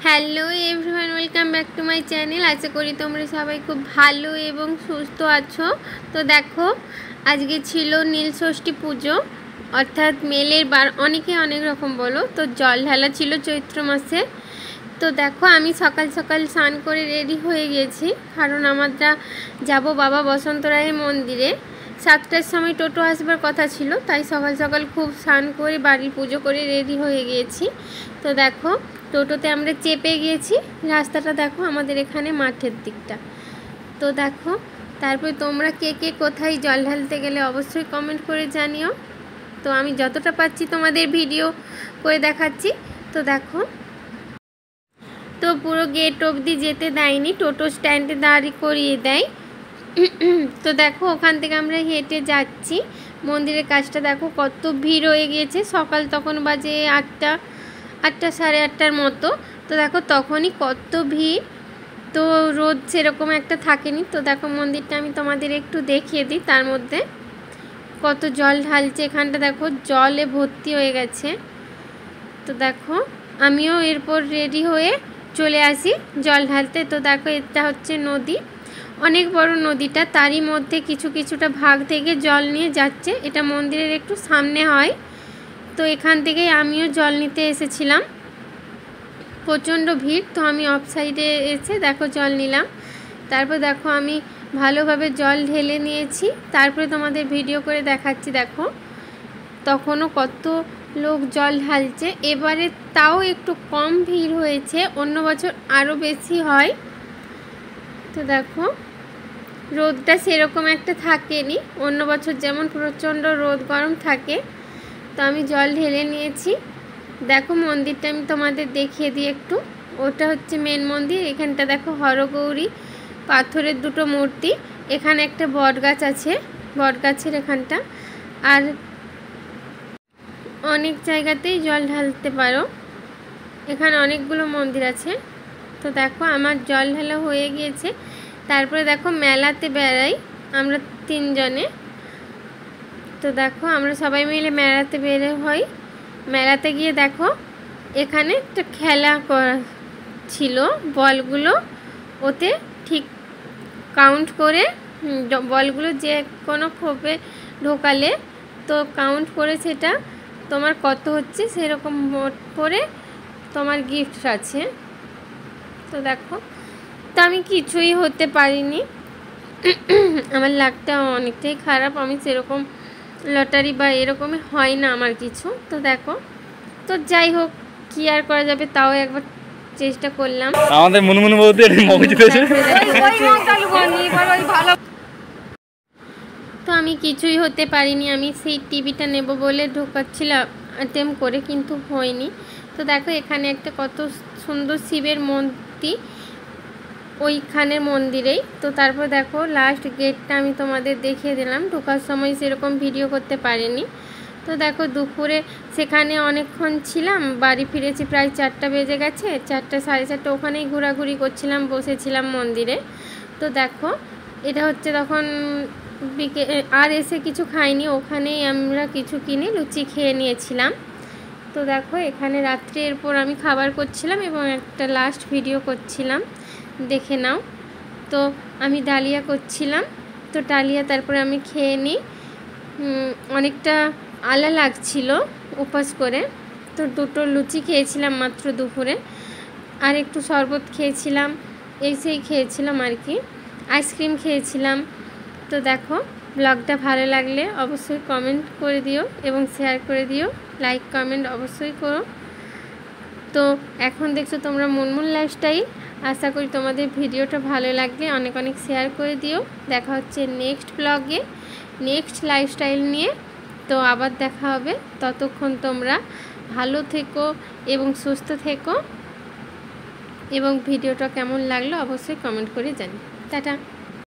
Hello everyone, welcome back to my channel. আশা করি তোমরা সবাই খুব ভালো এবং সুস্থ আছো। তো দেখো, আজকে ছিল নীলষষ্ঠী পুজো, অর্থাৎ মেলের বার, অনেকে অনেক রকম বলো। তো জল ঢালা ছিল চৈত্র মাসে। তো দেখো, আমি সকাল সকাল স্নান করে রেডি হয়ে গেছি, কারণ আমরা যাব বাবা বসন্ত রায়ের মন্দিরে। 7টার সময় টোটো আসবার কথা ছিল, তাই সকাল সকাল খুব স্নান করে বাড়ির পুজো করে রেডি হয়ে গিয়েছি। তো দেখো, টোটোতে আমরা চেপে গিয়েছি। রাস্তাটা দেখো আমাদের এখানে মাঠের দিকটা। তো দেখো, তারপরে তোমরা কে কে কোথায় জল ঢালতে গেলে অবশ্যই কমেন্ট করে জানিও। তো আমি যতটা পাচ্ছি তোমাদের ভিডিও করে দেখাচ্ছি। তো দেখো, তো পুরো গেট অবধি যেতে দেয়নি, টোটো স্ট্যান্ডে দাঁড়ি করিয়ে দেয়। তো দেখো, ওখান থেকে আমরা হেঁটে যাচ্ছি। মন্দিরের কাজটা দেখো কত ভিড় হয়ে গিয়েছে। সকাল তখন বাজে 8টা, 8:30 মতো। তো দেখো তখনই কত ভিড়। তো রোদ সেরকম একটা থাকেনি। তো দেখো, মন্দিরটা আমি তোমাদের একটু দেখিয়ে দিই। তার মধ্যে কত জল ঢালছে, এখানটা দেখো জলে ভর্তি হয়ে গেছে। তো দেখো, আমিও এরপর রেডি হয়ে চলে আসি জল ঢালতে। তো দেখো, এটা হচ্ছে নদী, অনেক বড় নদীটা, তারই মধ্যে কিছুটা ভাগ থেকে জল নিয়ে যাচ্ছে। এটা মন্দিরের একটু সামনে হয়। তো এখান থেকেই আমিও জল নিতে এসেছিলাম। প্রচণ্ড ভিড়, তো আমি অফ সাইডে এসে দেখো জল নিলাম। তারপর দেখো, আমি ভালোভাবে জল ঢেলে নিয়েছি। তারপরে তোমাদের ভিডিও করে দেখাচ্ছি। দেখো, তখনও কত লোক জল ঢালছে। এবারে তাও একটু কম ভিড় হয়েছে, অন্য বছর আরও বেশি হয়। তো দেখো, রোদটা সেরকম একটা থাকেনি, অন্য বছর যেমন প্রচণ্ড রোদ গরম থাকে। তো আমি জল ঢেলে নিয়েছি। দেখো, মন্দিরটা আমি তোমাদের দেখিয়ে দিই একটু। ওটা হচ্ছে মেন মন্দির। এখানটা দেখো হরগৌরী পাথরের দুটো মূর্তি। এখানে একটা বট গাছ আছে, বট গাছের এখানটা। আর অনেক জায়গাতেই জল ঢালতে পারো, এখানে অনেকগুলো মন্দির আছে। তো দেখো, আমার জল ঢালা হয়ে গিয়েছে। তারপরে দেখো, মেলাতে বেড়াই আমরা 3 জনে। তো দেখো, আমরা সবাই মিলে মেলাতে বেরো হই। মেলাতে গিয়ে দেখো, এখানে একটা খেলা করা ছিল, বলগুলো ওতে ঠিক কাউন্ট করে, বলগুলো যে কোনো খোপে ঢোকালে তো কাউন্ট করে সেটা তোমার কত হচ্ছে সেরকম মোট করে তোমার গিফট আছে। তো দেখো, তো আমি কিছুই হতে পারিনি, আমার লাকটা অনেকটাই খারাপ। আমি সেরকম লটারি বা এরকমই হয় না আমার কিছু। তো দেখো, তো যাই হোক, কি আর করা যাবে, তাও একবার চেষ্টা করলাম। আমাদের মনমুন বলতে তো আমি কিছুই হতে পারিনি। আমি সেই টিভিটা নেব বলে ঢোকাচ্ছিলাম অ্যাটেম্প করে, কিন্তু হয়নি। তো দেখো, এখানে একটা কত সুন্দর শিবের মূর্তি ওইখানের মন্দিরেই। তো তারপর দেখো, লাস্ট গেটটা আমি তোমাদের দেখিয়ে দিলাম। ঢোকার সময় সেরকম ভিডিও করতে পারিনি। তো দেখো, দুপুরে সেখানে অনেকক্ষণ ছিলাম, বাড়ি ফিরেছি প্রায় 4টা বেজে গেছে। 4টা, 4:30 ওখানেই ঘোরাঘুরি করছিলাম, বসেছিলাম মন্দিরে। তো দেখো, এটা হচ্ছে তখন আর এসে কিছু খাইনি, ওখানেই আমরা কিছু কিনে লুচি খেয়ে নিয়েছিলাম। তো দেখো, এখানে রাত্রে এরপর আমি খাবার করছিলাম এবং একটা লাস্ট ভিডিও করছিলাম, দেখে নাও। তো আমি ডালিয়া করছিলাম। তো ডালিয়া তারপরে আমি খেয়ে নিই। অনেকটা আলা লাগছিল উপাস করে। তো 2টো লুচি খেয়েছিলাম মাত্র দুপুরে, আর একটু শরবত খেয়েছিলাম, সেই খেয়েছিলাম আর কি, আইসক্রিম খেয়েছিলাম। তো দেখো, ব্লগটা ভালো লাগলে অবশ্যই কমেন্ট করে দিও এবং শেয়ার করে দিও, লাইক কমেন্ট অবশ্যই করো। তো এখন দেখছো তোমরা মুনমুন লাইফস্টাইল। আশা করি তোমাদের ভিডিওটা ভালো লাগলে অনেক অনেক শেয়ার করে দিও। দেখা হচ্ছে নেক্সট ব্লগে, নেক্সট লাইফস্টাইল নিয়ে। তো আবার দেখা হবে, ততক্ষণ তোমরা ভালো থেকো এবং সুস্থ থেকো, এবং ভিডিওটা কেমন লাগলো অবশ্যই কমেন্ট করে জানিও। টাটা।